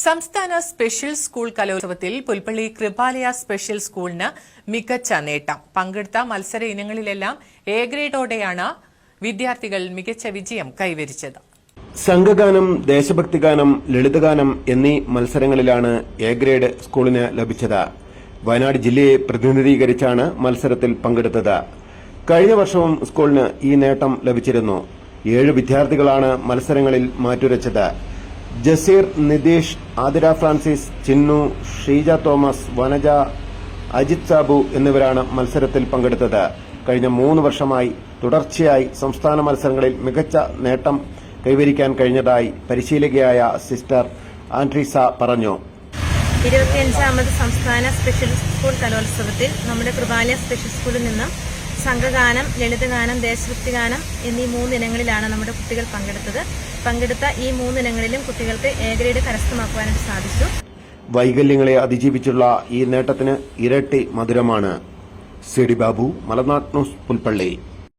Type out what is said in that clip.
സംസ്ഥാന special school കലോത്സവത്തിൽ Pulpally Kripalaya special സ്കൂളിന് മികച്ച നേട്ടം. പങ്കെടുത്ത മത്സര ഇനങ്ങളിലെല്ലാം എ ഗ്രേഡോടെയാണ് വിദ്യാർത്ഥികൾ മികച്ച വിജയം കൈവരിച്ചത്. സംഘഗാനം, ദേശഭക്തിഗാനം, ലളിതഗാനം എന്നീ മത്സരങ്ങളിലാണ് എ ഗ്രേഡ് സ്കൂളിന് ലഭിച്ചത്. വയനാട് ജില്ലയെ പ്രതിനിധീകരിച്ചാണ് മത്സരത്തിൽ പങ്കെടുത്തത്. കഴിഞ്ഞ വർഷവും സ്കൂളിന് ഈ നേട്ടം ലഭിച്ചിരുന്നു. 7 വിദ്യാർത്ഥികളാണ് മത്സരങ്ങളിൽ മാറ്റുരച്ചത്. ജസീർ, നിതീഷ്, ആതിര ഫ്രാൻസിസ്, ചിന്നു, ഷീജ തോമസ്, വനജ, അജിത് സാബു എന്നിവരാണ് മത്സരത്തിൽ പങ്കെടുത്തത്. കഴിഞ്ഞ 3 വർഷമായി തുടർച്ചയായി സംസ്ഥാന മത്സരങ്ങളിൽ മികച്ച നേട്ടം കൈവരിക്കാൻ കഴിഞ്ഞതായി പരിശീലകയായ സിസ്റ്റർ ആൻഡ്രീസ പറഞ്ഞു. 25ാമത് സംസ്ഥാന സ്പെഷ്യൽ സ്കൂൾ കലോത്സവത്തിൽ നമ്മുടെ കൃപാലയ സ്പെഷ്യൽ സ്കൂളിൽ നിന്നും സംഘഗാനം, ലളിതഗാനം, ദേശഭക്തിഗാനം എന്നീ 3 ഇനങ്ങളിലാണ് നമ്മുടെ കുട്ടികൾ പങ്കെടുത്ത ഈ 3 ഇനങ്ങളിലും കുട്ടികൾക്ക് എ ഗ്രേഡ് കരസ്ഥമാക്കുവാനായിട്ട് സാധിച്ചു. വൈകല്യങ്ങളെ അതിജീവിച്ചുള്ള ഈ നേട്ടത്തിന് ഇരട്ടി മധുരമാണ്. സി ഡി ബാബു, മലനാട് ന്യൂസ്, പുൽപ്പള്ളി.